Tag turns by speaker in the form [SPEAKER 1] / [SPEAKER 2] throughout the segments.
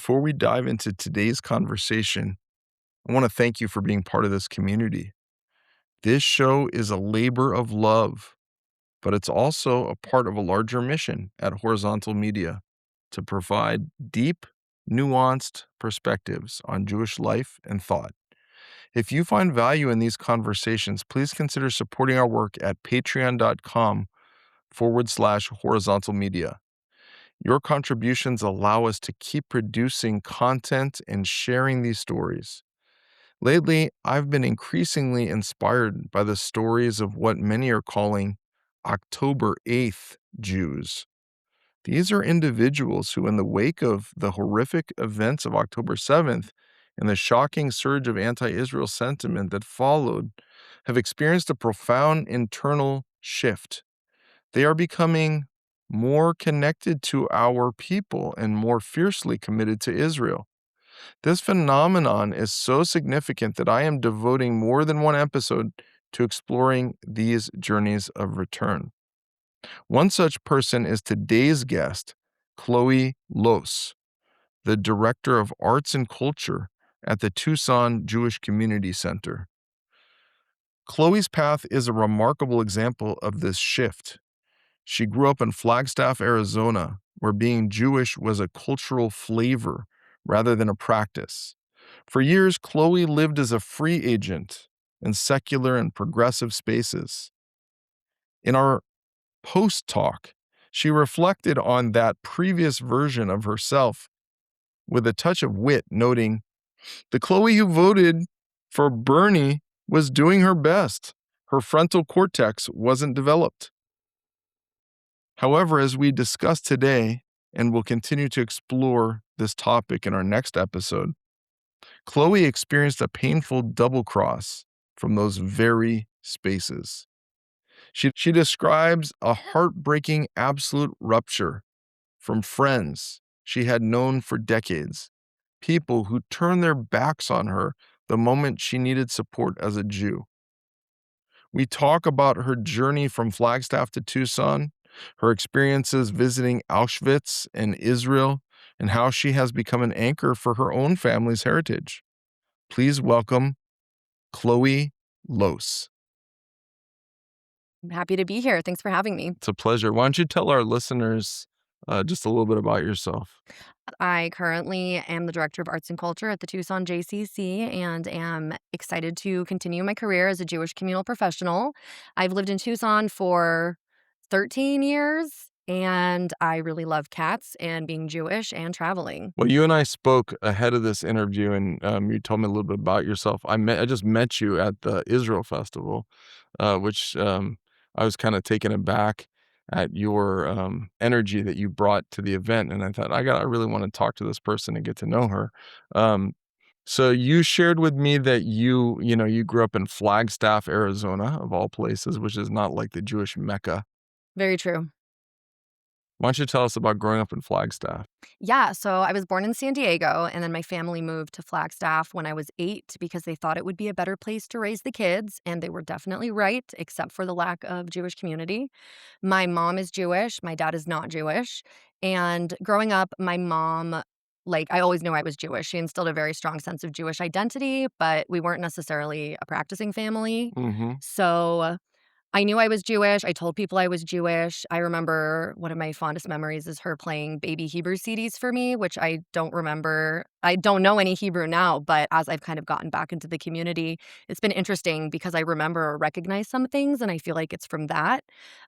[SPEAKER 1] before we dive into today's conversation, I want to thank you for being part of this community. This show is a labor of love, but it's also a part of a larger mission at Horizontal Media to provide deep, nuanced perspectives on Jewish life and thought. If you find value in these conversations, please consider supporting our work at patreon.com/horizontal media. Your contributions allow us to keep producing content and sharing these stories. Lately, I've been increasingly inspired by the stories of what many are calling October 8th Jews. These are individuals who, in the wake of the horrific events of October 7th and the shocking surge of anti Israel sentiment that followed, have experienced a profound internal shift. They are becoming more connected to our people and more fiercely committed to Israel. This phenomenon is so significant that I am devoting more than one episode to exploring these journeys of return. One such person is today's guest, Chloe Loos, the Director of Arts and Culture at the Tucson Jewish Community Center. Chloe's path is a remarkable example of this shift. She grew up in Flagstaff, Arizona, where being Jewish was a cultural flavor rather than a practice. For years, Chloe lived as a free agent in secular and progressive spaces. In our post talk, she reflected on that previous version of herself with a touch of wit, noting, "The Chloe who voted for Bernie was doing her best. Her frontal cortex wasn't developed." However, as we discuss today, and will continue to explore this topic in our next episode, Chloe experienced a painful double cross from those very spaces. She describes a heartbreaking absolute rupture from friends she had known for decades, people who turned their backs on her the moment she needed support as a Jew. We talk about her journey from Flagstaff to Tucson, her experiences visiting Auschwitz and Israel, and how she has become an anchor for her own family's heritage. Please welcome Chloe Loos.
[SPEAKER 2] I'm happy to be here. Thanks for having me.
[SPEAKER 1] It's a pleasure. Why don't you tell our listeners just a little bit about yourself?
[SPEAKER 2] I currently am the Director of Arts and Culture at the Tucson JCC and am excited to continue my career as a Jewish communal professional. I've lived in Tucson for 13 years, and I really love cats and being Jewish and traveling.
[SPEAKER 1] Well, you and I spoke ahead of this interview, and you told me a little bit about yourself. I just met you at the Israel Festival, which I was kind of taken aback at your energy that you brought to the event, and I thought I really want to talk to this person and get to know her. Um, so you shared with me that you grew up in Flagstaff, Arizona, of all places, which is not like the Jewish Mecca.
[SPEAKER 2] Very true.
[SPEAKER 1] Why don't you tell us about growing up in Flagstaff?
[SPEAKER 2] Yeah, so I was born in San Diego, and then my family moved to Flagstaff when I was 8 because they thought it would be a better place to raise the kids, and they were definitely right, except for the lack of Jewish community. My mom is Jewish, my dad is not Jewish, and growing up, my mom, like, I always knew I was Jewish. She instilled a very strong sense of Jewish identity, but we weren't necessarily a practicing family.
[SPEAKER 1] Mm-hmm.
[SPEAKER 2] So I knew I was Jewish. I told people I was Jewish. I remember one of my fondest memories is her playing baby Hebrew CDs for me, which I don't remember. I don't know any Hebrew now, but as I've kind of gotten back into the community, it's been interesting because I remember or recognize some things, and I feel like it's from that.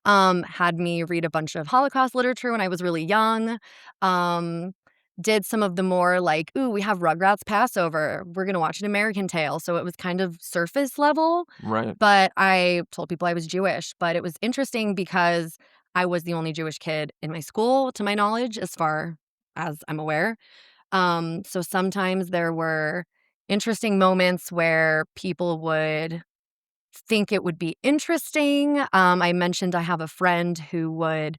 [SPEAKER 2] Had me read a bunch of Holocaust literature when I was really young. Um, did some of the more like, ooh, we have Rugrats Passover. We're going to watch an American Tale. So it was kind of surface level.
[SPEAKER 1] Right.
[SPEAKER 2] But I told people I was Jewish. But it was interesting because I was the only Jewish kid in my school, to my knowledge, as far as I'm aware. So sometimes there were interesting moments where people would think it would be interesting. I mentioned I have a friend who was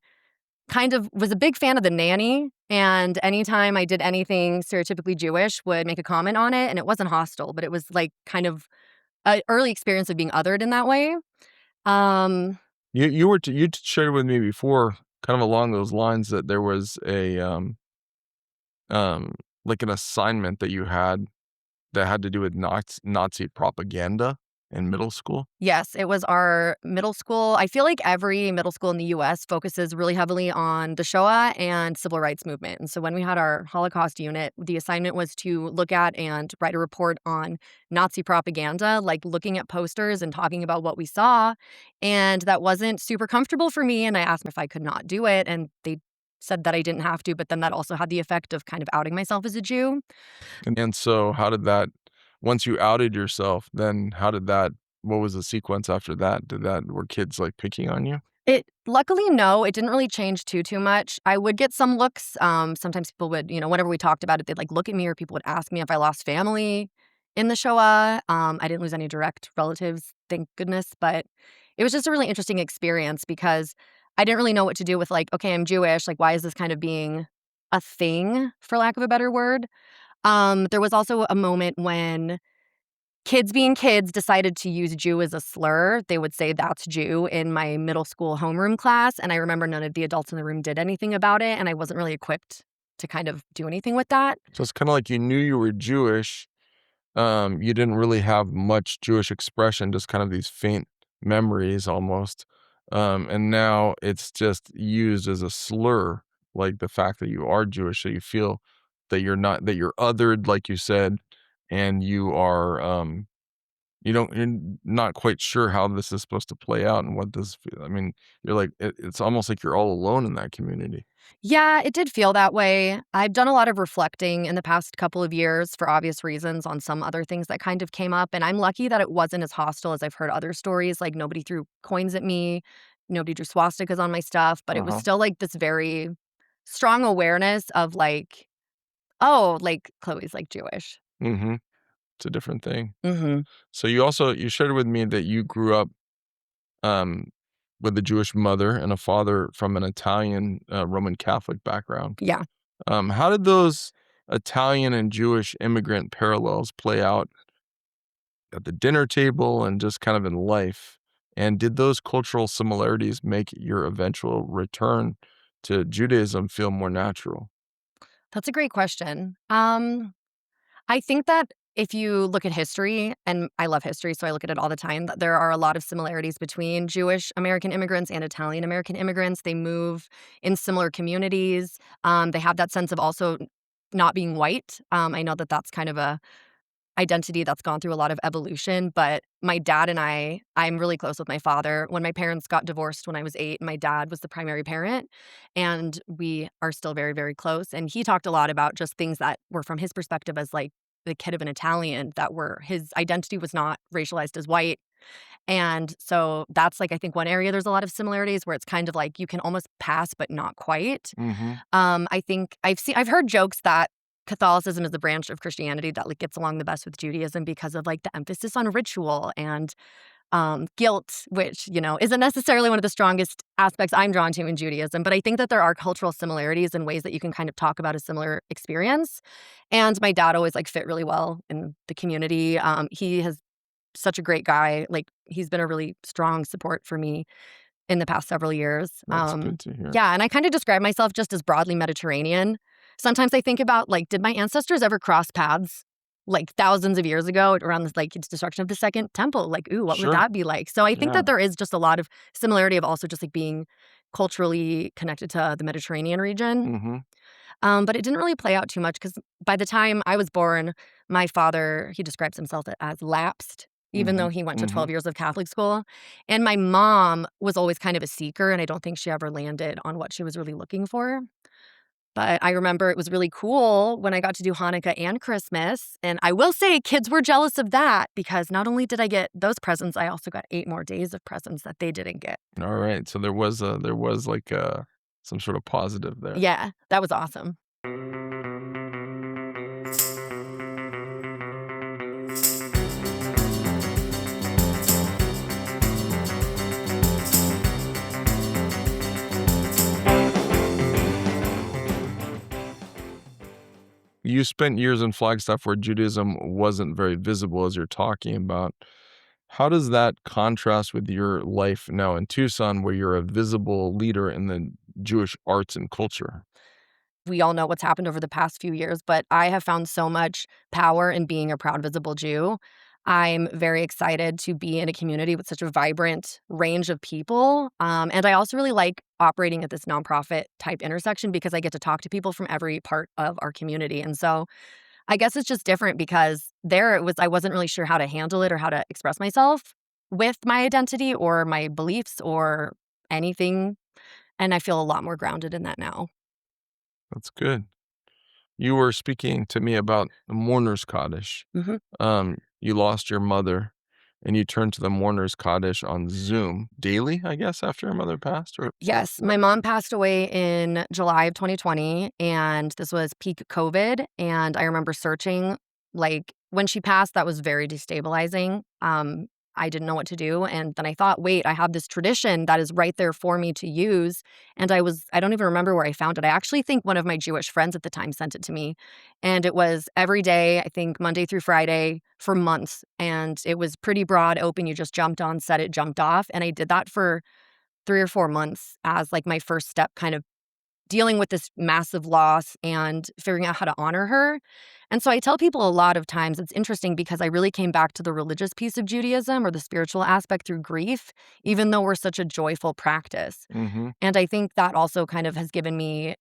[SPEAKER 2] a big fan of The Nanny, and anytime I did anything stereotypically Jewish, would make a comment on it, and it wasn't hostile, but it was, like, kind of an early experience of being othered in that way. Um,
[SPEAKER 1] You shared with me before, kind of along those lines, that there was a like an assignment that you had that had to do with Nazi propaganda in middle school?
[SPEAKER 2] Yes, it was our middle school. I feel like every middle school in the US focuses really heavily on the Shoah and civil rights movement. And so when we had our Holocaust unit, the assignment was to look at and write a report on Nazi propaganda, like looking at posters and talking about what we saw. And that wasn't super comfortable for me. And I asked them if I could not do it. And they said that I didn't have to, but then that also had the effect of kind of outing myself as a Jew.
[SPEAKER 1] And so how did that once you outed yourself, then how did that what was the sequence after that? Were kids, like, picking on you?
[SPEAKER 2] It luckily, no, it didn't really change too much. I would get some looks, sometimes people would, whenever we talked about it, they'd, like, look at me or people would ask me if I lost family in the Shoah. I didn't lose any direct relatives, thank goodness, but it was just a really interesting experience because I didn't really know what to do with, like, "Okay, I'm Jewish, like, why is this kind of being a thing?" For lack of a better word. There was also a moment when kids being kids decided to use Jew as a slur. They would say, "That's Jew," in my middle school homeroom class, and I remember none of the adults in the room did anything about it, and I wasn't really equipped to kind of do anything with that.
[SPEAKER 1] So it's kinda like you knew you were Jewish, you didn't really have much Jewish expression, just kind of these faint memories almost, and now it's just used as a slur, like the fact that you are Jewish, so you feel that you're othered, like you said, and you're not quite sure how this is supposed to play out and what this I mean, you're like it's almost like you're all alone in that community.
[SPEAKER 2] Yeah, it did feel that way. I've done a lot of reflecting in the past couple of years for obvious reasons on some other things that kind of came up, and I'm lucky that it wasn't as hostile as I've heard other stories, like nobody threw coins at me, nobody drew swastikas on my stuff, but it was
[SPEAKER 1] Uh-huh.
[SPEAKER 2] still, like, this very strong awareness of, like, "Oh, like, Chloe's, like, Jewish."
[SPEAKER 1] Mhm. It's a different thing.
[SPEAKER 2] Mhm.
[SPEAKER 1] So you shared with me that you grew up, um, with a Jewish mother and a father from an Italian, Roman Catholic background.
[SPEAKER 2] Yeah.
[SPEAKER 1] How did those Italian and Jewish immigrant parallels play out at the dinner table and just kind of in life? And did those cultural similarities make your eventual return to Judaism feel more natural?
[SPEAKER 2] That's a great question. I think that if you look at history, and I love history, so I look at it all the time, that there are a lot of similarities between Jewish American immigrants and Italian American immigrants. They move in similar communities. They have that sense of also not being white. I know that that's kind of a identity that's gone through a lot of evolution, but my dad and I'm really close with my father. When my parents got divorced when I was 8, my dad was the primary parent, and we are still very, very close, and he talked a lot about just things that were from his perspective as, like, the kid of an Italian that were his identity was not racialized as white, and so that's, like, I think one area there's a lot of similarities where it's kind of like you can almost pass, but not quite.
[SPEAKER 1] Mhm.
[SPEAKER 2] I think I've heard jokes that Catholicism is the branch of Christianity that, like, gets along the best with Judaism because of, like, the emphasis on ritual and, guilt, which, isn't necessarily one of the strongest aspects I'm drawn to in Judaism, but I think that there are cultural similarities and ways that you can kind of talk about a similar experience, and my dad always, like, fit really well in the community. He has such a great guy, like, he's been a really strong support for me in the past several years.
[SPEAKER 1] That's good to hear.
[SPEAKER 2] Yeah, and I kind of describe myself just as broadly Mediterranean. Sometimes I think about, like, did my ancestors ever cross paths, like, thousands of years ago around this, like, destruction of the Second Temple? Like, ooh, what would
[SPEAKER 1] Sure.
[SPEAKER 2] that be like? So I think
[SPEAKER 1] Yeah.
[SPEAKER 2] that there is just a lot of similarity of also just, like, being culturally connected to the Mediterranean region.
[SPEAKER 1] Mhm.
[SPEAKER 2] But it didn't really play out too much because by the time I was born, my father, he describes himself as lapsed, even though
[SPEAKER 1] Mhm.
[SPEAKER 2] he went to 12
[SPEAKER 1] Mhm.
[SPEAKER 2] years of Catholic school. And my mom was always kind of a seeker, and I don't think she ever landed on what she was really looking for. But I remember it was really cool when I got to do Hanukkah and Christmas. And I will say kids were jealous of that because not only did I get those presents, I also got 8 more days of presents that they didn't get.
[SPEAKER 1] Alright, so there was, like, some sort of positive there.
[SPEAKER 2] Yeah, that was awesome.
[SPEAKER 1] You spent years in Flagstaff where Judaism wasn't very visible as you're talking about. How does that contrast with your life now in Tucson where you're a visible leader in the Jewish arts and culture?
[SPEAKER 2] we all know what's happened over the past few years, but I have found so much power in being a proud, visible Jew. I'm very excited to be in a community with such a vibrant range of people. And I also really like operating at this nonprofit type intersection because I get to talk to people from every part of our community. And so I guess it's just different because there it was, I wasn't really sure how to handle it or how to express myself with my identity or my beliefs or anything. And I feel a lot more grounded in that now.
[SPEAKER 1] That's good. You were speaking to me about the mourner's Kaddish.
[SPEAKER 2] hmm
[SPEAKER 1] You lost your mother, and you turned to the mourner's Kaddish on Zoom daily, I guess, after your mother passed, or
[SPEAKER 2] Yes, my mom passed away in July of 2020, and this was peak COVID. And I remember searching, like, when she passed, that was very destabilizing. I didn't know what to do. And then I thought, wait, I have this tradition that is right there for me to use. And I don't even remember where I found it. I actually think one of my Jewish friends at the time sent it to me. And it was every day, I think Monday through Friday for months. And it was pretty broad open. You just jumped on, said it, jumped off. And I did that for 3 or 4 months as, like, my first step kind of dealing with this massive loss and figuring out how to honor her. And so I tell people a lot of times it's interesting because I really came back to the religious piece of Judaism or the spiritual aspect through grief, even though we're such a joyful practice.
[SPEAKER 1] Mhm.
[SPEAKER 2] And I think that also kind of has given me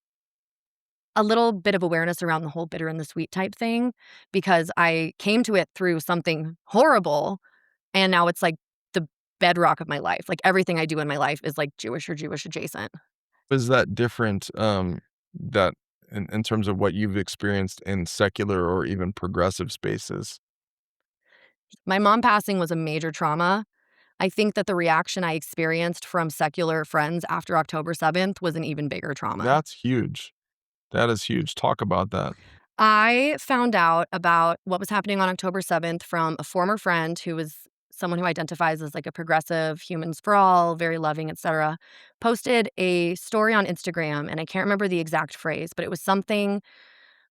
[SPEAKER 2] a little bit of awareness around the whole bitter and the sweet type thing because I came to it through something horrible and now it's like the bedrock of my life. Like everything I do in my life is like Jewish or Jewish adjacent.
[SPEAKER 1] Is that different, that in terms of what you've experienced in secular or even progressive spaces?
[SPEAKER 2] My mom passing was a major trauma. I think that the reaction I experienced from secular friends after October 7th was an even bigger trauma.
[SPEAKER 1] That's huge. That is huge. Talk about that.
[SPEAKER 2] I found out about what was happening on October 7th from a former friend who was someone who identifies as like a progressive, humans for all, very loving, etc. Posted a story on Instagram and I can't remember the exact phrase, but it was something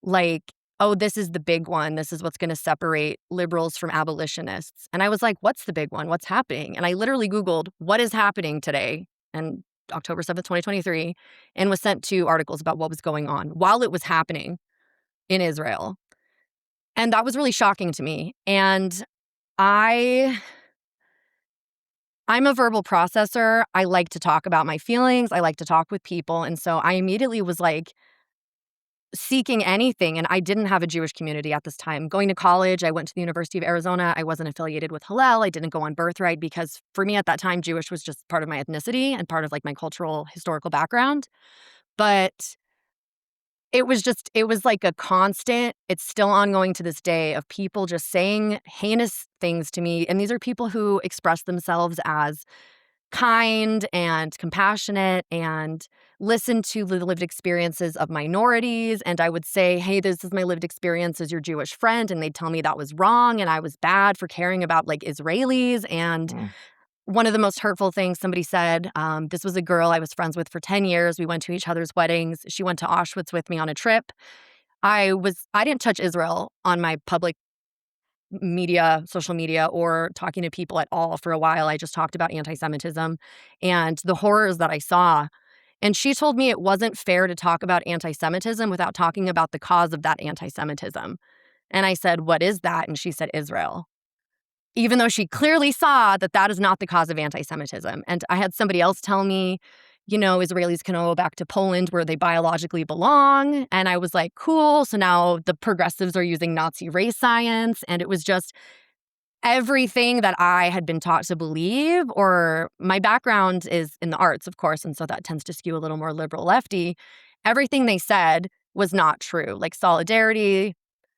[SPEAKER 2] like, "Oh, this is the big one. This is what's gonna separate liberals from abolitionists." And I was like, "What's the big one? What's happening?" And I literally Googled, "What is happening today?" And October 7th, 2023, and was sent 2 articles about what was going on while it was happening in Israel. And that was really shocking to me. And I I'm a verbal processor. I like to talk about my feelings. I like to talk with people. And so I immediately was like, seeking anything, and I didn't have a Jewish community at this time. Going to college, I went to the University of Arizona. I wasn't affiliated with Hillel. I didn't go on birthright because for me at that time, Jewish was just part of my ethnicity and part of like my cultural historical background. But it was like a constant, it's still ongoing to this day of people just saying heinous things to me. And these are people who express themselves as kind and compassionate and listen to the lived experiences of minorities. And I would say, hey, this is my lived experience as your Jewish friend. And they'd tell me that was wrong and I was bad for caring about like Israelis. And
[SPEAKER 1] Mm.
[SPEAKER 2] one of the most hurtful things somebody said, this was a girl I was friends with for 10 years. We went to each other's weddings. She went to Auschwitz with me on a trip. I didn't touch Israel on my public media, social media, or talking to people at all for a while. I just talked about anti-Semitism and the horrors that I saw. And she told me it wasn't fair to talk about anti-Semitism without talking about the cause of that anti-Semitism. And I said, "What is that?" And she said, "Israel." Even though she clearly saw that that is not the cause of anti-Semitism. And I had somebody else tell me, Israelis can go back to Poland where they biologically belong. And I was like, cool. So now the progressives are using Nazi race science. And it was just everything that I had been taught to believe, or my background is in the arts, of course. And so that tends to skew a little more liberal lefty. Everything they said was not true. Like solidarity,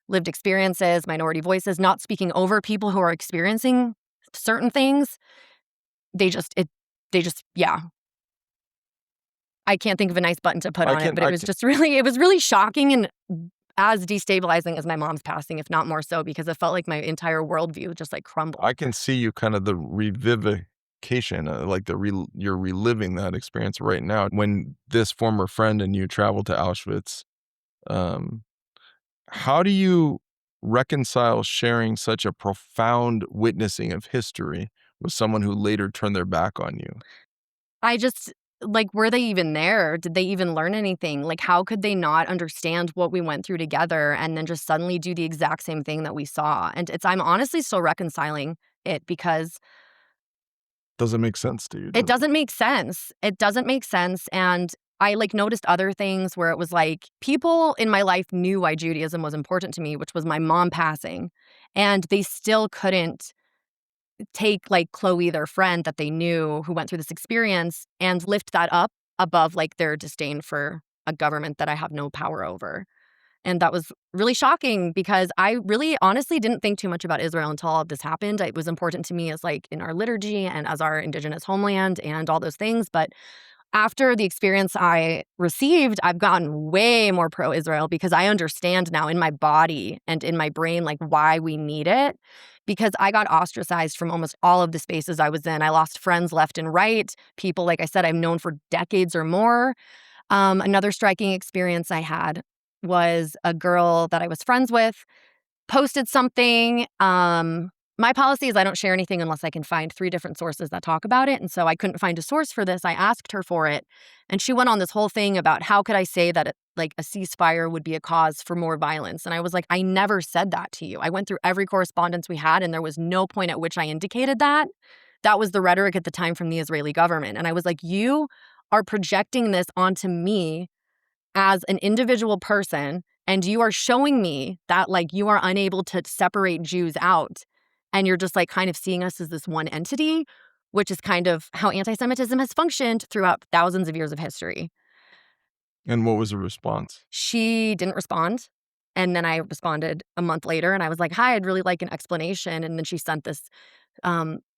[SPEAKER 2] lived experiences, minority voices, not speaking over people who are experiencing certain things. Yeah. I can't think of a nice button to put
[SPEAKER 1] I
[SPEAKER 2] on it,
[SPEAKER 1] can
[SPEAKER 2] but it
[SPEAKER 1] I
[SPEAKER 2] was
[SPEAKER 1] can
[SPEAKER 2] just really, it was really shocking and as destabilizing as my mom's passing, if not more so, because it felt like my entire worldview just like crumbled.
[SPEAKER 1] I can see you kind of the revivification, like you're reliving that experience right now. When this former friend and you traveled to Auschwitz, um, how do you reconcile sharing such a profound witnessing of history with someone who later turned their back on you?
[SPEAKER 2] I just like, were they even there? Did they even learn anything? Like, how could they not understand what we went through together and then just suddenly do the exact same thing that we saw? And I'm honestly still reconciling it because
[SPEAKER 1] Doesn't make sense to you,
[SPEAKER 2] it
[SPEAKER 1] does it?
[SPEAKER 2] doesn't make sense. It doesn't make sense, and I, like, noticed other things where it was like, people in my life knew why Judaism was important to me, which was my mom passing, and they still couldn't take, like, Chloe, their friend that they knew who went through this experience, and lift that up above, like, their disdain for a government that I have no power over. And that was really shocking because I really honestly didn't think too much about Israel until all of this happened. It was important to me as, like, in our liturgy and as our indigenous homeland and all those things, but after the experience I received, I've gotten way more pro-Israel because I understand now in my body and in my brain, like, why we need it, because I got ostracized from almost all of the spaces I was in. I lost friends left and right, people, like I said, I've known for decades or more. Another striking experience I had was a girl that I was friends with posted something. My policy is I don't share anything unless I can find 3 different sources that talk about it, and so I couldn't find a source for this. I asked her for it, and she went on this whole thing about how could I say that like, a ceasefire would be a cause for more violence, and I was like, "I never said that to you. I went through every correspondence we had, and there was no point at which I indicated that." That was the rhetoric at the time from the Israeli government, and I was like, "You are projecting this onto me as an individual person, and you are showing me that, like, you are unable to separate Jews out, and you're just, like, kind of seeing us as this one entity," which is kind of how anti-Semitism has functioned throughout thousands of years of history.
[SPEAKER 1] And what was the response?
[SPEAKER 2] She didn't respond, and then I responded a month later, and I was like, "Hi, I'd really like an explanation," and then she sent this.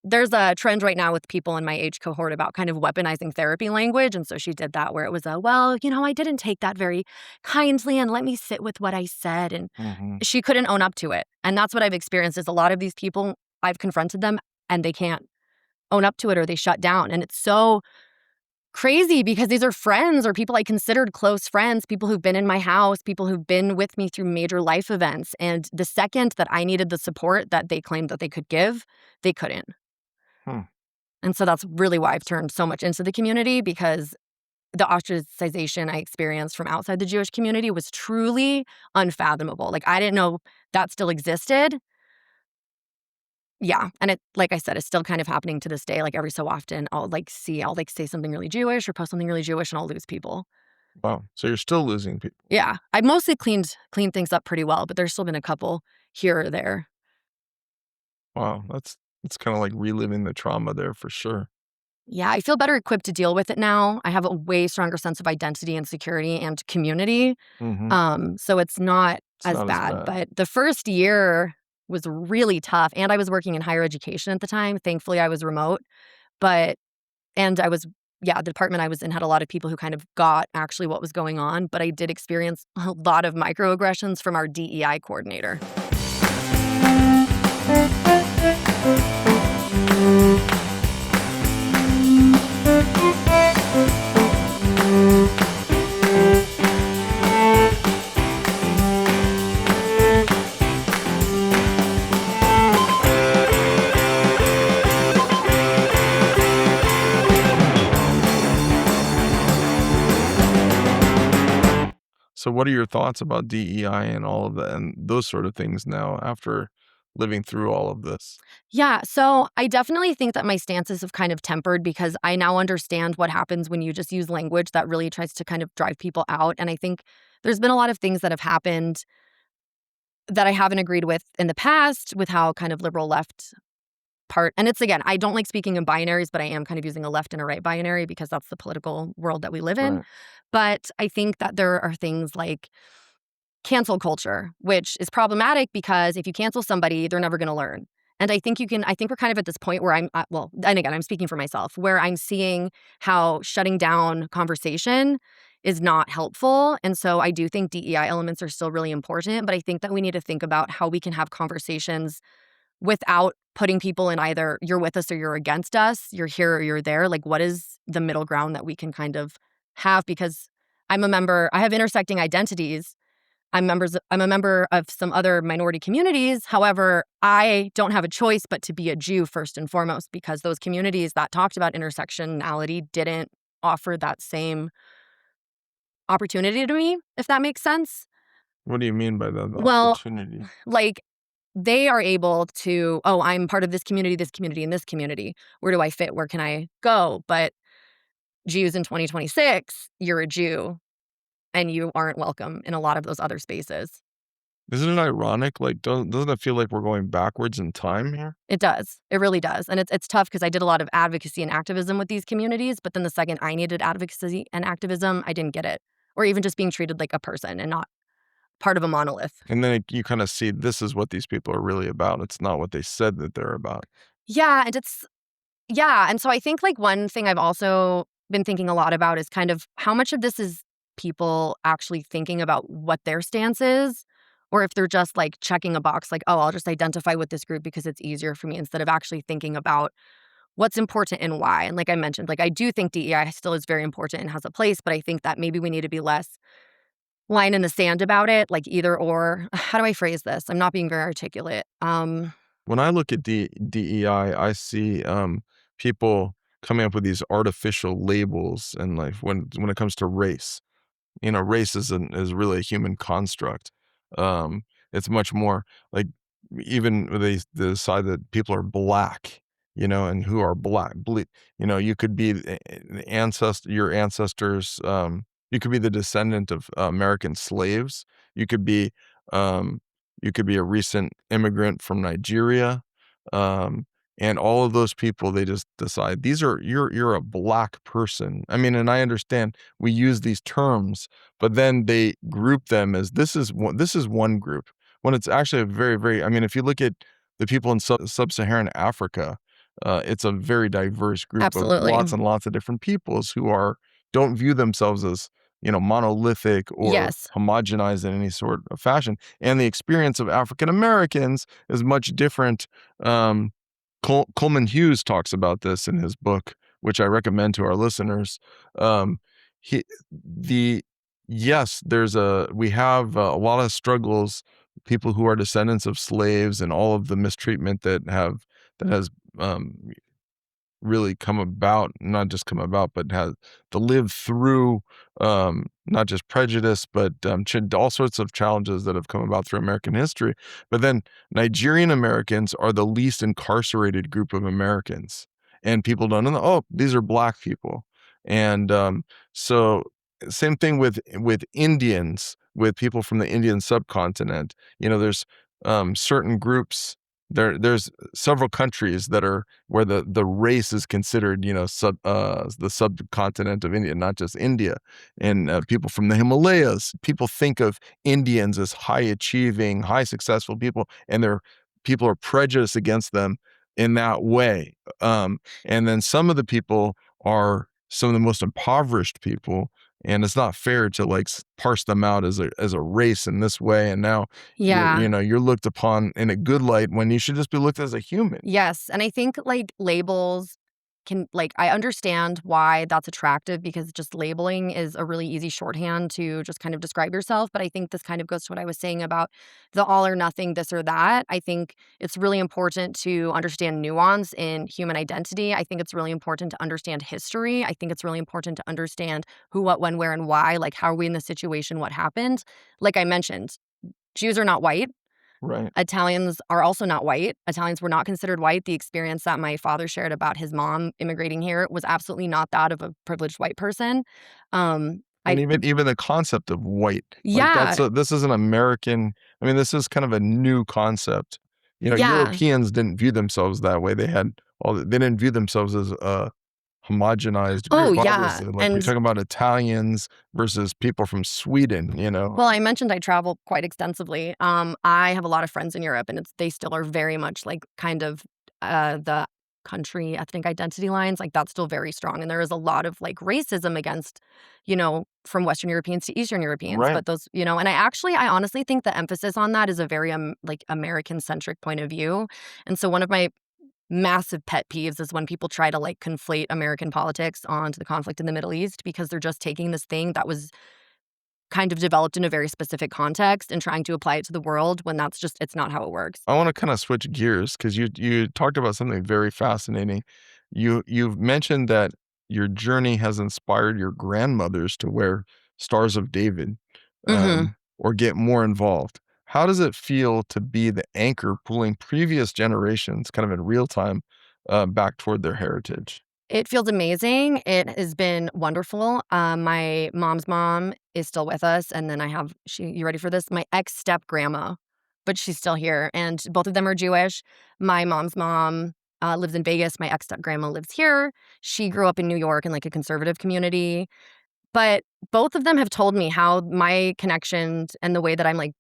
[SPEAKER 2] There's a trend right now with people in my age cohort about kind of weaponizing therapy language, and so she did that where it was "Well, I didn't take that very kindly, and let me sit with what I said," and
[SPEAKER 1] Mhm.
[SPEAKER 2] she couldn't own up to it, and that's what I've experienced is a lot of these people, I've confronted them, and they can't own up to it or they shut down, and it's so crazy because these are friends or people I considered close friends, people who've been in my house, people who've been with me through major life events, and the second that I needed the support that they claimed that they could give, they couldn't.
[SPEAKER 1] Hmm.
[SPEAKER 2] And so that's really why I've turned so much into the community because the ostracization I experienced from outside the Jewish community was truly unfathomable. Like, I didn't know that still existed. Yeah, and it like I said, it's still kind of happening to this day. Like, every so often, I'll, like, say something really Jewish or post something really Jewish, and I'll lose people.
[SPEAKER 1] Wow. So you're still losing people.
[SPEAKER 2] Yeah, I mostly cleaned things up pretty well, but there's still been a couple here or there.
[SPEAKER 1] Wow. That's kinda like reliving the trauma there for sure.
[SPEAKER 2] Yeah, I feel better equipped to deal with it now. I have a way stronger sense of identity and security and community.
[SPEAKER 1] Mhm.
[SPEAKER 2] So it's not
[SPEAKER 1] It's
[SPEAKER 2] as
[SPEAKER 1] not as
[SPEAKER 2] bad,
[SPEAKER 1] bad.
[SPEAKER 2] but the first year was really tough, and I was working in higher education at the time. Thankfully, I was remote, but and I was yeah, the department I was in had a lot of people who kind of got actually what was going on, but I did experience a lot of microaggressions from our DEI coordinator.
[SPEAKER 1] So what are your thoughts about DEI and all of that and those sort of things now after living through all of this?
[SPEAKER 2] Yeah, so I definitely think that my stances have kind of tempered because I now understand what happens when you just use language that really tries to kind of drive people out. And I think there's been a lot of things that have happened that I haven't agreed with in the past with how kind of liberal left part. And it's again, I don't like speaking in binaries, but I am kind of using a left and a right binary because that's the political world that we live in.
[SPEAKER 1] Right.
[SPEAKER 2] But I think that there are things like cancel culture, which is problematic because if you cancel somebody, they're never going to learn. And I think we're kind of at this point where well, and again, I'm speaking for myself, where I'm seeing how shutting down conversation is not helpful. And so I do think DEI elements are still really important, but I think that we need to think about how we can have conversations without putting people in either you're with us or you're against us, you're here or you're there. Like, what is the middle ground that we can kind of have? Because I have intersecting identities. I'm a member of some other minority communities. However, I don't have a choice but to be a Jew first and foremost because those communities that talked about intersectionality didn't offer that same opportunity to me, if that makes sense.
[SPEAKER 1] What do you mean by that, the
[SPEAKER 2] Well,
[SPEAKER 1] opportunity?
[SPEAKER 2] like, they are able to, "Oh, I'm part of this community, and this community. Where do I fit? Where can I go?" But Jews in 2026, you're a Jew, and you aren't welcome in a lot of those other spaces.
[SPEAKER 1] Isn't it ironic? Like, doesn't it feel like we're going backwards in time here?
[SPEAKER 2] It does. It really does, and it's tough because I did a lot of advocacy and activism with these communities, but then the second I needed advocacy and activism, I didn't get it, or even just being treated like a person and not part of a monolith.
[SPEAKER 1] And then you kind of see this is what these people are really about. It's not what they said that they're about.
[SPEAKER 2] Yeah, and it's yeah, and so I think, like, one thing I've also been thinking a lot about is kind of how much of this is people actually thinking about what their stance is, or if they're just, like, checking a box, like, "Oh, I'll just identify with this group because it's easier for me," instead of actually thinking about what's important and why. And like I mentioned, like, I do think DEI still is very important and has a place, but I think that maybe we need to be less line in the sand about it, like either or. How do I phrase this? I'm not being very articulate.
[SPEAKER 1] When I look at DEI, I see people coming up with these artificial labels, and like when it comes to race. Race is really a human construct. It's much more like even when they decide that people are black, and who are black. You could be your ancestors. You could be the descendant of American slaves. You could be, um, you could be a recent immigrant from Nigeria. Um, and all of those people, they just decide you're a black person. I mean, and I understand we use these terms, but then they group them as this is one group, when it's actually a very, very, I mean, if you look at the people in sub-Saharan Africa, it's a very diverse group of lots
[SPEAKER 2] Absolutely.
[SPEAKER 1] and lots of different peoples who don't view themselves as, monolithic or
[SPEAKER 2] Yes.
[SPEAKER 1] homogenized in any sort of fashion. And the experience of African Americans is much different. Um, Coleman Hughes talks about this in his book, which I recommend to our listeners. Um, he the Yes, we have a lot of struggles, people who are descendants of slaves and all of the mistreatment that has um, really come about, not just come about, but has to live through, not just prejudice, but all sorts of challenges that have come about through American history. But then Nigerian Americans are the least incarcerated group of Americans, and people don't know. Oh, these are black people, and so same thing with Indians, with people from the Indian subcontinent. There's certain groups. There's several countries that are where the race is considered, the subcontinent of India, not just India, and people from the Himalayas. People think of Indians as high achieving, high successful people, and people are prejudiced against them in that way. And then some of the people are some of the most impoverished people, and it's not fair to like parse them out as a race in this way. And now
[SPEAKER 2] Yeah.
[SPEAKER 1] you're looked upon in a good light when you should just be looked as a human.
[SPEAKER 2] Yes, and I think, like, labels can like, I understand why that's attractive because just labeling is a really easy shorthand to just kind of describe yourself, but I think this kind of goes to what I was saying about the all or nothing, this or that. I think it's really important to understand nuance in human identity. I think it's really important to understand history. I think it's really important to understand who, what, when, where, and why, like, how are we in this situation, what happened? Like I mentioned, Jews are not white.
[SPEAKER 1] Right.
[SPEAKER 2] Italians are also not white. Italians were not considered white. The experience that my father shared about his mom immigrating here was absolutely not that of a privileged white person.
[SPEAKER 1] And
[SPEAKER 2] I
[SPEAKER 1] even the concept of white, like
[SPEAKER 2] Yeah,
[SPEAKER 1] this is an American, I mean, this is kind of a new concept.
[SPEAKER 2] yeah.
[SPEAKER 1] Europeans didn't view themselves that way. They didn't view themselves as a homogenized
[SPEAKER 2] Oh,
[SPEAKER 1] group,
[SPEAKER 2] yeah,
[SPEAKER 1] obviously. Like, you're
[SPEAKER 2] and
[SPEAKER 1] talking about Italians versus people from Sweden.
[SPEAKER 2] well, I mentioned I travel quite extensively. I have a lot of friends in Europe, and they still are very much, like, kind of, the country ethnic identity lines, like, that's still very strong, and there is a lot of, like, racism against, from Western Europeans to Eastern Europeans,
[SPEAKER 1] Right.
[SPEAKER 2] but and I honestly think the emphasis on that is a very, like, American-centric point of view, and so one of my massive pet peeves is when people try to, like, conflate American politics onto the conflict in the Middle East because they're just taking this thing that was kind of developed in a very specific context and trying to apply it to the world when it's not how it works.
[SPEAKER 1] I wanna kinda switch gears because you talked about something very fascinating. You've mentioned that your journey has inspired your grandmothers to wear Stars of David,
[SPEAKER 2] Mhm.
[SPEAKER 1] or get more involved. How does it feel to be the anchor pulling previous generations kind of in real time, back toward their heritage?
[SPEAKER 2] It feels amazing. It has been wonderful. My mom's mom is still with us, and then I have you ready for this? My ex-step grandma, but she's still here, and both of them are Jewish. My mom's mom lives in Vegas. My ex-step grandma lives here. She grew up in New York in like a conservative community, but both of them have told me how my connections and the way that I'm like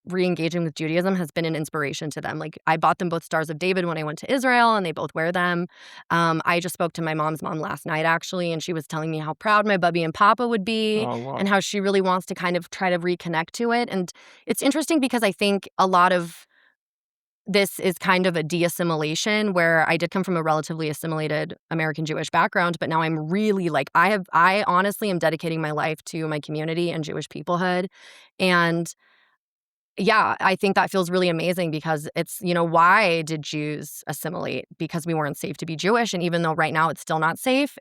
[SPEAKER 2] re-engaging with Judaism has been an inspiration to them. Like, I bought them both Stars of David when I went to Israel, and they both wear them. I just spoke to my mom's mom last night, actually, and she was telling me how proud my bubby and papa would be
[SPEAKER 1] Oh,
[SPEAKER 2] and
[SPEAKER 1] wow.
[SPEAKER 2] how she really wants to kind of try to reconnect to it. And it's interesting because I think a lot of this is kind of a de-assimilation where I did come from a relatively assimilated American Jewish background, but now I'm really like I honestly am dedicating my life to my community and Jewish peoplehood. And yeah, I think that feels really amazing because it's, why did Jews assimilate? Because we weren't safe to be Jewish. And even though right now it's still not safe,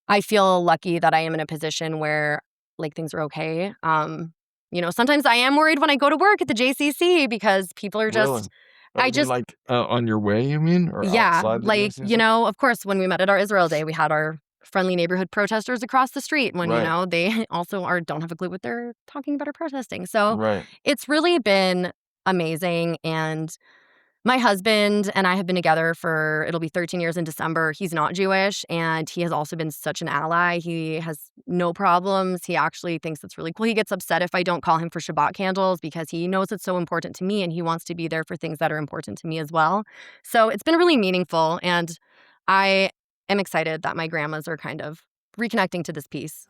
[SPEAKER 2] I feel lucky that I am in a position where like things are okay. Sometimes I am worried when I go to work at the JCC because people are
[SPEAKER 1] Really?
[SPEAKER 2] just,
[SPEAKER 1] Oh,
[SPEAKER 2] I
[SPEAKER 1] you mean
[SPEAKER 2] just,
[SPEAKER 1] like, on your way, you mean, or
[SPEAKER 2] yeah,
[SPEAKER 1] outside the
[SPEAKER 2] like,
[SPEAKER 1] JCC?
[SPEAKER 2] of course, when we met at our Israel Day, we had our friendly neighborhood protesters across the street when,
[SPEAKER 1] Right,
[SPEAKER 2] they also don't have a clue what they're talking about or protesting. So
[SPEAKER 1] right.
[SPEAKER 2] it's really been amazing. And my husband and I have been together for it'll be 13 years in December. He's not Jewish, and he has also been such an ally. He has no problems. He actually thinks it's really cool. He gets upset if I don't call him for Shabbat candles because he knows it's so important to me and he wants to be there for things that are important to me as well. So it's been really meaningful, and I am excited that my grandmas are kind of reconnecting to this piece.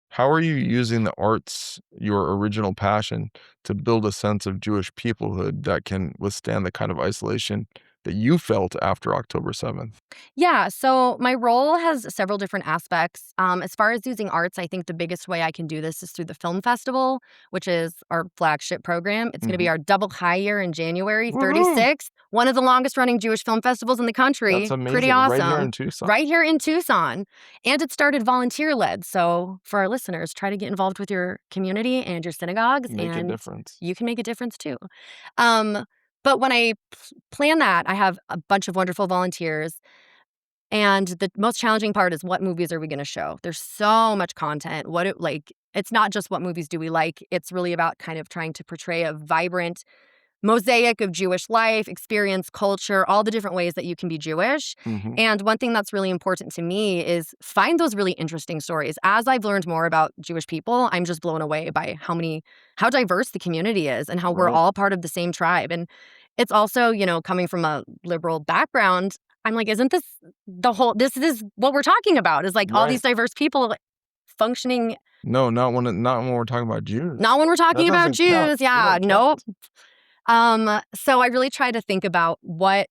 [SPEAKER 1] How are you using the arts, your original passion, to build a sense of Jewish peoplehood that can withstand the kind of isolation that you felt after October 7th?
[SPEAKER 2] Yeah, so my role has several different aspects. As far as using arts, I think the biggest way I can do this is through the film festival, which is our flagship program. It's going to be
[SPEAKER 1] Mhm.
[SPEAKER 2] our double high year in January,
[SPEAKER 1] Woohoo!
[SPEAKER 2] 36th, one of the longest running Jewish film festivals in the
[SPEAKER 1] That's
[SPEAKER 2] country. Pretty
[SPEAKER 1] amazing, right here
[SPEAKER 2] awesome.
[SPEAKER 1] in Tucson.
[SPEAKER 2] Right here in Tucson. And it started volunteer led. So for our listeners, try to get involved with your community and your synagogues,
[SPEAKER 1] Make a
[SPEAKER 2] and
[SPEAKER 1] difference.
[SPEAKER 2] you can make a difference too. Um, but when I plan that, I have a bunch of wonderful volunteers, and the most challenging part is what movies are we gonna show? There's so much content. It's not just what movies do we like, it's really about kind of trying to portray a vibrant mosaic of Jewish life, experience, culture, all the different ways that you can be Jewish.
[SPEAKER 1] Mhm.
[SPEAKER 2] And one thing that's really important to me is find those really interesting stories. As I've learned more about Jewish people, I'm just blown away by how diverse the community is and how we're
[SPEAKER 1] Right,
[SPEAKER 2] all part of the same tribe. And it's also, coming from a liberal background, I'm like, isn't this is what we're talking about, is like all these
[SPEAKER 1] right.
[SPEAKER 2] diverse people functioning.
[SPEAKER 1] No, not when we're talking about Jews.
[SPEAKER 2] Not when we're
[SPEAKER 1] That
[SPEAKER 2] talking about
[SPEAKER 1] doesn't count.
[SPEAKER 2] Jews.
[SPEAKER 1] We
[SPEAKER 2] Yeah,
[SPEAKER 1] don't
[SPEAKER 2] nope.
[SPEAKER 1] count.
[SPEAKER 2] So I really try to think about what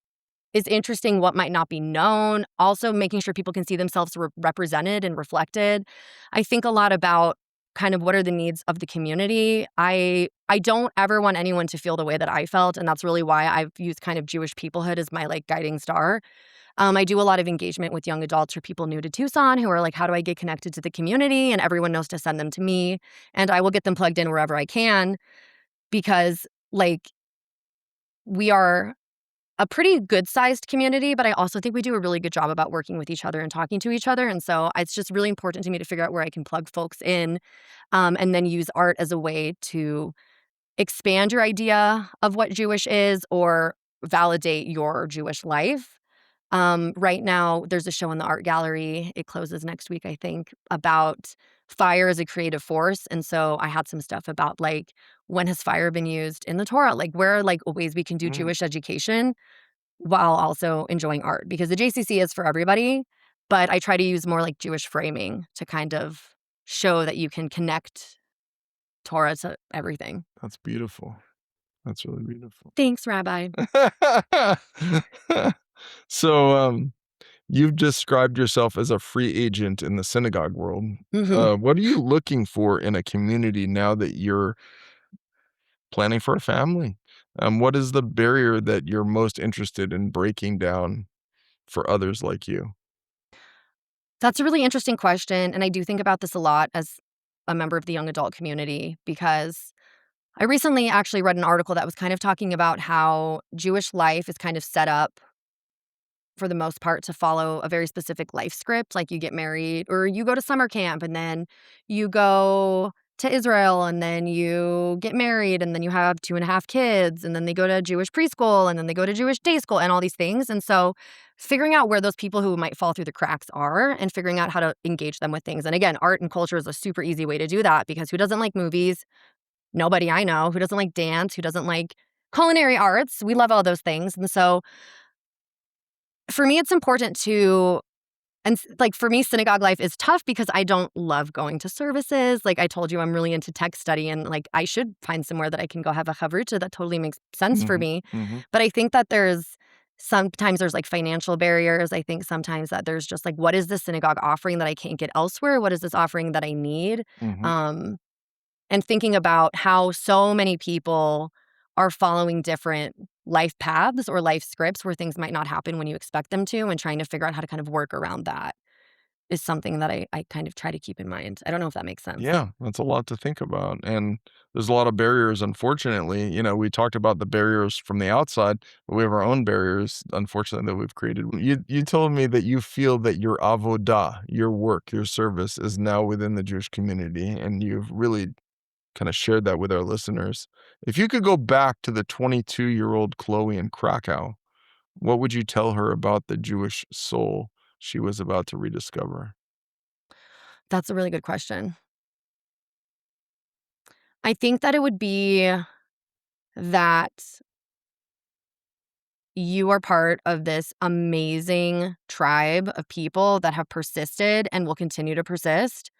[SPEAKER 2] is interesting, what might not be known, also making sure people can see themselves represented and reflected. I think a lot about kind of what are the needs of the community. I don't ever want anyone to feel the way that I felt, and that's really why I've used kind of Jewish peoplehood as my like guiding star. I do a lot of engagement with young adults or people new to Tucson who are like, how do I get connected to the community? And everyone knows to send them to me, and I will get them plugged in wherever I can because like we are a pretty good-sized community, but I also think we do a really good job about working with each other and talking to each other, and so it's just really important to me to figure out where I can plug folks in, and then use art as a way to expand your idea of what Jewish is or validate your Jewish life. Right now, there's a show in the art gallery, it closes next week, I think, about fire as a creative force, and so I had some stuff about, like, when has fire been used in the Torah? Like, where are, like, ways we can do
[SPEAKER 1] Mm,
[SPEAKER 2] Jewish education while also enjoying art? Because the JCC is for everybody, but I try to use more, like, Jewish framing to kind of show that you can connect Torah to everything.
[SPEAKER 1] That's beautiful. That's really beautiful.
[SPEAKER 2] Thanks, Rabbi.
[SPEAKER 1] So, you've described yourself as a free agent in the synagogue world.
[SPEAKER 2] Mhm.
[SPEAKER 1] What are you looking for in a community now that you're planning for a family? What is the barrier that you're most interested in breaking down for others like you?
[SPEAKER 2] That's a really interesting question, and I do think about this a lot as a member of the young adult community because I recently actually read an article that was kind of talking about how Jewish life is kind of set up for the most part to follow a very specific life script. Like you get married or you go to summer camp and then you go to Israel and then you get married and then you have 2.5 kids and then they go to Jewish preschool and then they go to Jewish day school and all these things. And so figuring out where those people who might fall through the cracks are and figuring out how to engage them with things. And again, art and culture is a super easy way to do that because who doesn't like movies? Nobody I know. Who doesn't like dance? Who doesn't like culinary arts? We love all those things. And so for me, it's important to like, for me, synagogue life is tough because I don't love going to services. Like I told you, I'm really into tech study and, like, I should find somewhere that I can go have a chavruta. That totally makes sense for
[SPEAKER 1] Mhm,
[SPEAKER 2] me.
[SPEAKER 1] mhm,
[SPEAKER 2] But I think that sometimes there's, like, financial barriers. I think sometimes that there's just, like, what is this synagogue offering that I can't get elsewhere? What is this offering that I need?
[SPEAKER 1] mhm.
[SPEAKER 2] Um, and thinking about how so many people are following different life paths or life scripts where things might not happen when you expect them to, and trying to figure out how to kind of work around that is something that I kind of try to keep in mind. I don't know if that makes sense.
[SPEAKER 1] Yeah, that's a lot to think about, and there's a lot of barriers, unfortunately. We talked about the barriers from the outside, but we have our own barriers, unfortunately, that we've created. You told me that you feel that your avodah, your work, your service is now within the Jewish community, and you've really kinda shared that with our listeners. If you could go back to the 22-year-old Chloe in Krakow, what would you tell her about the Jewish soul she was about to rediscover?
[SPEAKER 2] That's a really good question. I think that it would be that you are part of this amazing tribe of people that have persisted and will continue to persist.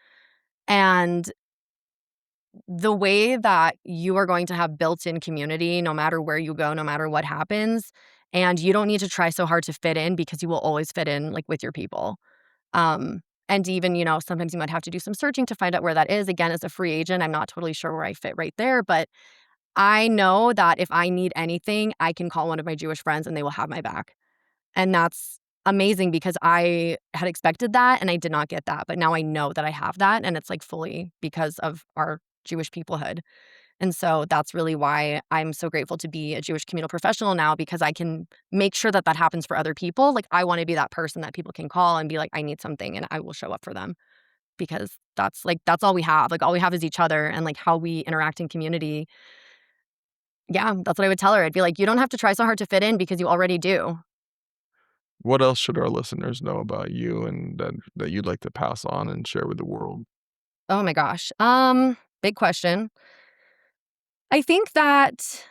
[SPEAKER 2] And the way that you are going to have built-in community no matter where you go, no matter what happens, and you don't need to try so hard to fit in because you will always fit in, like, with your people. And even, sometimes you might have to do some searching to find out where that is. Again, as a free agent, I'm not totally sure where I fit right there, but I know that if I need anything, I can call one of my Jewish friends and they will have my back. And that's amazing because I had expected that and I did not get that. But now I know that I have that. And it's like fully because of our Jewish peoplehood. And so that's really why I'm so grateful to be a Jewish communal professional now because I can make sure that that happens for other people. Like, I want to be that person that people can call and be like, I need something and I will show up for them because that's all we have. Like, all we have is each other and like how we interact in community. Yeah, that's what I would tell her. I'd be like, you don't have to try so hard to fit in because you already do.
[SPEAKER 1] What else should our listeners know about you and that you'd like to pass on and share with the world?
[SPEAKER 2] Oh my gosh. Big question. I think that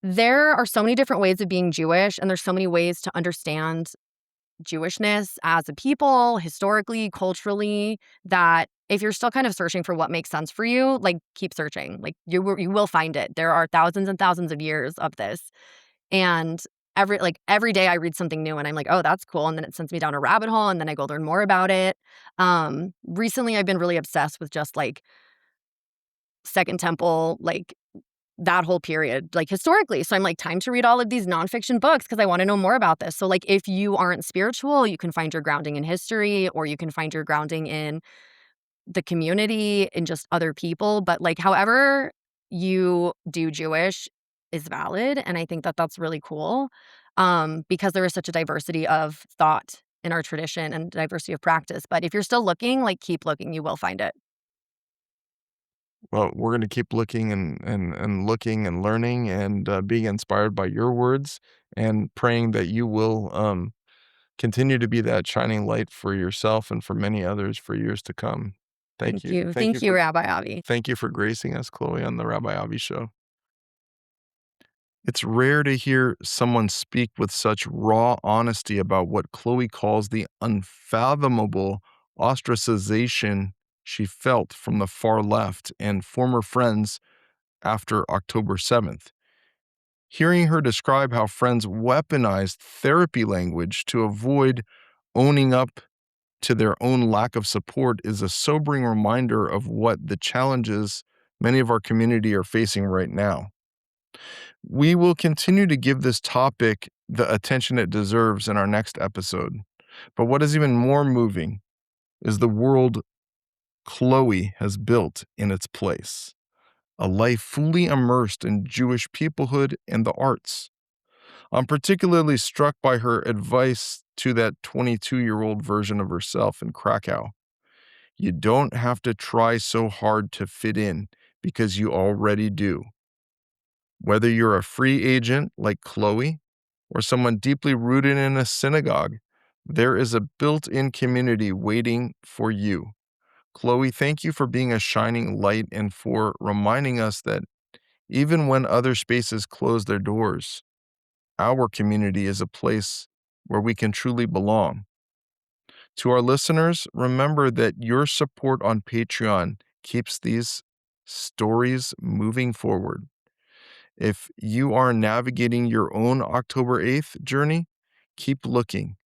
[SPEAKER 2] there are so many different ways of being Jewish, and there's so many ways to understand Jewishness as a people, historically, culturally, that if you're still kind of searching for what makes sense for you, like, keep searching. Like, you will find it. There are thousands and thousands of years of this. And every day I read something new and I'm like, "Oh, that's cool." And then it sends me down a rabbit hole and then I go learn more about it. Recently I've been really obsessed with just like Second Temple, like that whole period, like, historically. So I'm like, time to read all of these nonfiction books because I want to know more about this. So, like, if you aren't spiritual, you can find your grounding in history or you can find your grounding in the community and just other people. But, like, however you do Jewish is valid. And I think that that's really cool because there is such a diversity of thought in our tradition and diversity of practice. But if you're still looking, like, keep looking, you will find it.
[SPEAKER 1] Well, we're gonna keep looking and looking and learning and, being inspired by your words and praying that you will, continue to be that shining light for yourself and for many others for years to come. Thank
[SPEAKER 2] Thank
[SPEAKER 1] you.
[SPEAKER 2] you. Thank you, Rabbi Avi.
[SPEAKER 1] Thank you for gracing us, Chloe, on the Rabbi Avi Show. It's rare to hear someone speak with such raw honesty about what Chloe calls the unfathomable ostracization she felt from the far left and former friends after October 7th. Hearing her describe how friends weaponized therapy language to avoid owning up to their own lack of support is a sobering reminder of what the challenges many of our community are facing right now. We will continue to give this topic the attention it deserves in our next episode. But what is even more moving is the world Chloe has built in its place, a life fully immersed in Jewish peoplehood and the arts. I'm particularly struck by her advice to that 22-year-old version of herself in Krakow. You don't have to try so hard to fit in because you already do. Whether you're a free agent like Chloe or someone deeply rooted in a synagogue, there is a built-in community waiting for you. Chloe, thank you for being a shining light and for reminding us that even when other spaces close their doors, our community is a place where we can truly belong. To our listeners, remember that your support on Patreon keeps these stories moving forward. If you are navigating your own October 8th journey, keep looking.